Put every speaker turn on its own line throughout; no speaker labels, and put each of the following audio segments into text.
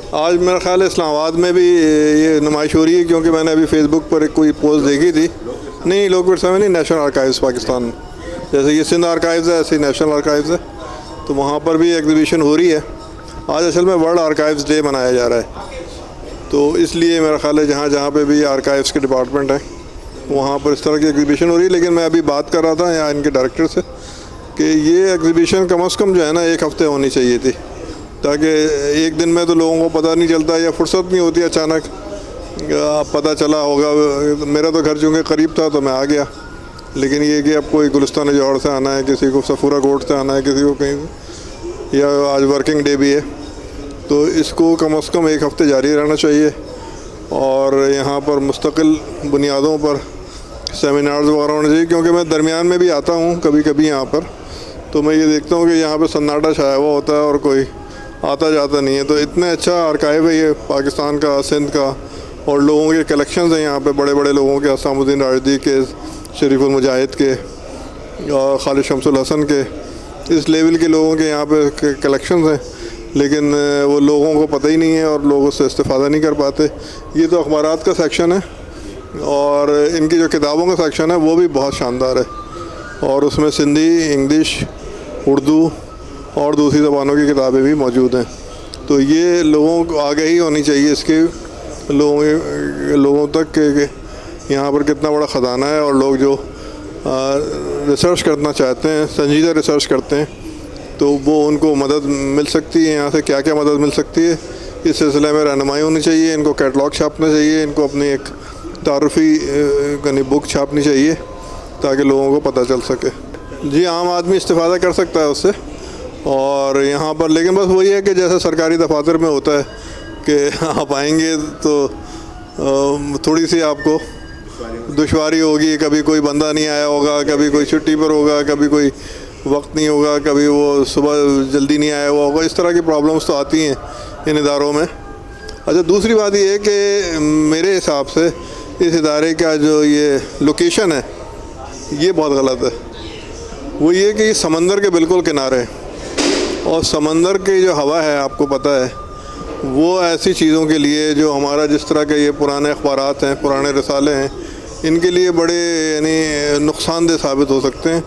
आज मेरा ख्याल है इस्लामाबाद में भी ये नुमाइश हो रही है, क्योंकि मैंने अभी फेसबुक पर एक कोई पोस्ट देखी थी। नहीं, लोक विरसा में नहीं, नेशनल आर्काइव्स पाकिस्तान, जैसे ये सिंध आर्काइव्स है ऐसे ही नेशनल आर्काइव्स है, तो वहाँ पर भी एग्जीबिशन हो रही है। आज असल में वर्ल्ड आर्काइव्स डे मनाया जा रहा है, तो इसलिए मेरा ख्याल है जहाँ जहाँ पे भी आर्काइव्स के डिपार्टमेंट हैं वहाँ पर इस तरह की एग्जीबिशन हो रही है। लेकिन मैं अभी बात कर रहा था यहाँ इनके डायरेक्टर से कि ये एग्जीबिशन कम से कम जो है ना 1 हफ़्ते होनी चाहिए थी, ताकि एक दिन में तो लोगों को पता नहीं चलता या फुर्सत नहीं होती, अचानक पता चला होगा। मेरा तो घर चूँकि करीब था तो मैं आ गया, लेकिन ये कि अब कोई गुलिस्तान जौहर से आना है, किसी को सफूरा कोट से आना है, किसी को कहीं, या आज वर्किंग डे भी है, तो इसको कम से कम 1 हफ़्ते जारी रहना चाहिए। और यहाँ पर मुस्तकिल बुनियादों पर सेमिनार्स वगैरह होने चाहिए, क्योंकि मैं दरमियान में भी आता हूँ कभी कभी यहाँ पर, तो मैं ये देखता हूँ कि यहाँ पे सन्नाटा छाया हुआ होता है और कोई आता जाता नहीं है। तो इतना अच्छा आर्काइव है ये पाकिस्तान का, सिंध का, और लोगों के कलेक्शंस हैं यहाँ पे, बड़े बड़े लोगों के, असामुद्दीन राजदी के, शरीफुल मुजाहिद के, खालिद शमसुल हसन के, इस लेवल के लोगों के यहाँ पे कलेक्शंस हैं, लेकिन वो लोगों को पता ही नहीं है और लोग उससे इस्तेफ़ादा नहीं कर पाते। ये तो अखबारात का सेक्शन है, और इनकी जो किताबों का सेक्शन है वो भी बहुत शानदार है, और उसमें सिंधी, इंग्लिश, उर्दू और दूसरी ज़बानों की किताबें भी मौजूद हैं। तो ये लोगों को आगाही होनी चाहिए इसके, लोगों तक कि यहाँ पर कितना बड़ा ख़जाना है, और लोग जो रिसर्च करना चाहते हैं, संजीदा रिसर्च करते हैं, तो वो उनको मदद मिल सकती है। यहाँ से क्या क्या मदद मिल सकती है इस सिलसिले में रहनुमाई होनी चाहिए। इनको कैटलॉग छापना चाहिए, इनको अपनी एक तारुफ़ी यानी बुक छापनी चाहिए ताकि लोगों को पता चल सके। जी, आम आदमी इस्तेफ़ादा कर सकता है उससे, और यहाँ पर लेकिन बस वही है कि जैसे सरकारी दफातर में होता है कि आप आएंगे तो थोड़ी सी आपको दुश्वारी होगी, कभी कोई बंदा नहीं आया होगा, कभी कोई छुट्टी पर होगा, कभी कोई वक्त नहीं होगा, कभी वो सुबह जल्दी नहीं आया हुआ होगा, इस तरह की प्रॉब्लम्स तो आती हैं इन इदारों में। अच्छा, दूसरी बात ये है कि मेरे हिसाब से इस इदारे का जो ये लोकेशन है ये बहुत गलत है। वो ये कि समंदर के बिल्कुल किनारे, और समंदर की जो हवा है आपको पता है वो ऐसी चीज़ों के लिए जो हमारा जिस तरह के ये पुराने अखबारात हैं, पुराने रिसाले हैं, इनके लिए बड़े यानी नुकसानदेह साबित हो सकते हैं।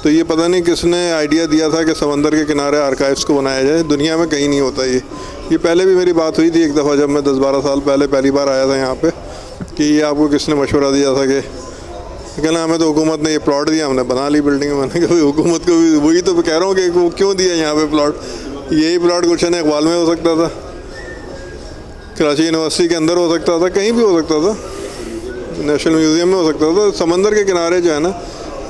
तो ये पता नहीं किसने आइडिया दिया था कि समंदर के किनारे आर्काइव्स को बनाया जाए, दुनिया में कहीं नहीं होता ये पहले भी मेरी बात हुई थी एक दफ़ा, जब मैं 10-12 साल पहले पहली बार आया था यहाँ पे, कि ये आपको किसने मशवरा दिया था कि कहना हमें तो हुकूमत ने ये प्लॉट दिया, हमने बना ली बिल्डिंग। मैंने कहा हुकूमत को भी वही तो कह रहा हूँ कि वो क्यों दिया यहाँ पे प्लॉट, यही प्लॉट गुलशन इकबाल में हो सकता था, कराची यूनिवर्सिटी के अंदर हो सकता था, कहीं भी हो सकता था, नेशनल म्यूज़ियम में हो सकता था। समंदर के किनारे जो है ना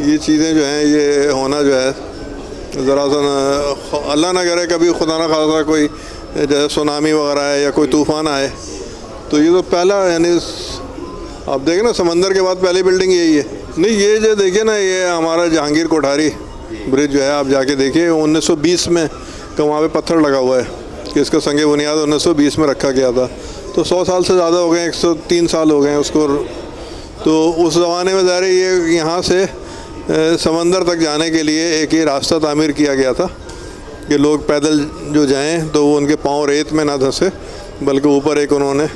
ये चीज़ें जो हैं ये होना जो है ज़रा सा अल्लाह ना करे कभी खुदा ना खासा कोई जैसे सुनामी वगैरह है या कोई तूफ़ान आए, तो ये तो पहला यानी आप देखें ना समंदर के बाद पहली बिल्डिंग यही है। नहीं, ये जो देखिए ना ये हमारा जहांगीर कोठारी ब्रिज जो है आप जाके देखिए 1920 में का वहाँ पे पत्थर लगा हुआ है कि इसका संग बुनियाद 1920 में रखा गया था, तो 100 साल से ज़्यादा हो गए, 103 साल हो गए उसको। तो उस ज़माने में ज़ाहिर ये यहाँ से समंदर तक जाने के लिए एक ये रास्ता तामीर किया गया था कि लोग पैदल जो जाएं तो वो उनके पाँव रेत में ना धंसे, बल्कि ऊपर एक उन्होंने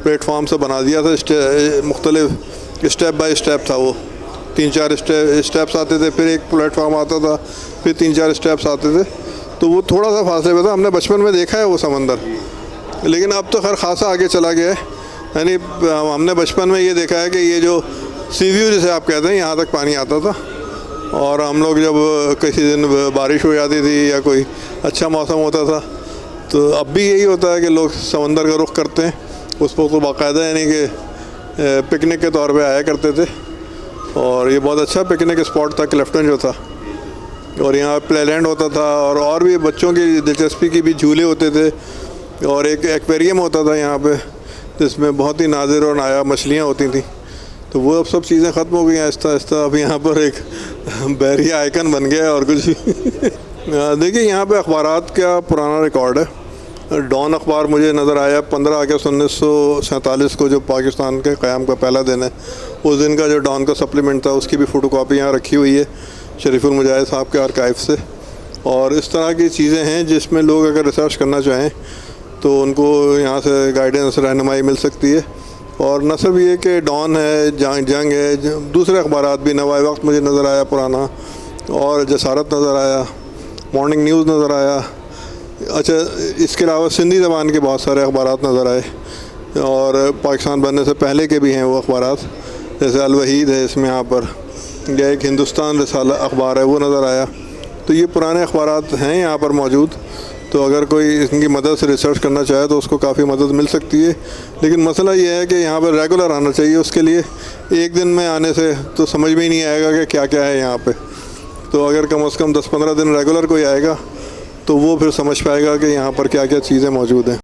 प्लेटफॉर्म से बना दिया था। मुख्तलिफ स्टेप बाय स्टेप था वो, 3-4 स्टेप्स आते थे, फिर एक प्लेटफॉर्म आता था, फिर 3-4 स्टेप्स आते थे, तो वो थोड़ा सा फासले पे था। हमने बचपन में देखा है वो समंदर, लेकिन अब तो खैर खासा आगे चला गया है। यानी हमने बचपन में ये देखा है कि ये जो सी व्यू जिसे आप कहते हैं यहाँ तक पानी आता था, और हम लोग जब किसी दिन बारिश हो जाती थी या कोई अच्छा मौसम होता था तो अब भी यही होता है कि लोग समंदर का रुख करते हैं। उस पर तो बाकायदा यानी कि पिकनिक के तौर पे आया करते थे, और ये बहुत अच्छा पिकनिक स्पॉट था क्लिफ्टन जो था, और यहाँ प्लेलैंड होता था, और भी बच्चों की दिलचस्पी की भी झूले होते थे, और एक एक्वेरियम होता था यहाँ पे जिसमें बहुत ही नादिर और नायाब मछलियाँ होती थी। तो वो अब सब चीज़ें ख़त्म हो गई हैं आहिस्ता आहिस्ता। अब यहाँ पर एक बहरिया आइकन बन गया है और कुछ देखिए यहाँ पे अखबारात का पुराना रिकॉर्ड है। डॉन अखबार मुझे नज़र आया 15 अगस्त 1947 को, जो पाकिस्तान के क़याम का पहला दिन है, उस दिन का जो डॉन का सप्लीमेंट था उसकी भी फ़ोटोकॉपी यहाँ रखी हुई है शरीफुल मुजाहिद साहब के आर्काइव से। और इस तरह की चीज़ें हैं जिसमें लोग अगर रिसर्च करना चाहें तो उनको यहाँ से गाइडेंस रहनुमाई मिल सकती है। और न सिर्फ ये कि डॉन है, जंग है, दूसरे अखबार भी, नवाए वक्त मुझे नज़र आया पुराना, और जसारत नज़र आया, मॉर्निंग न्यूज़ नज़र आया। अच्छा, इसके अलावा सिंधी ज़बान के बहुत सारे अखबार नज़र आए, और पाकिस्तान बनने से पहले के भी हैं वो अखबार, जैसे अल वहीद है इसमें यहाँ पर, या एक हिंदुस्तान रिसाला अखबार है वो नज़र आया। तो ये पुराने अखबार हैं यहाँ पर मौजूद, तो अगर कोई इनकी मदद से रिसर्च करना चाहे तो उसको काफ़ी मदद मिल सकती है। लेकिन मसला ये है कि यहाँ पर रेगुलर आना चाहिए, उसके लिए एक दिन में आने से तो समझ में ही नहीं आएगा कि क्या क्या है यहाँ पे। तो अगर कम से कम 10-15 दिन रेगुलर कोई आएगा तो वो फिर समझ पाएगा कि यहाँ पर क्या क्या चीज़ें मौजूद हैं।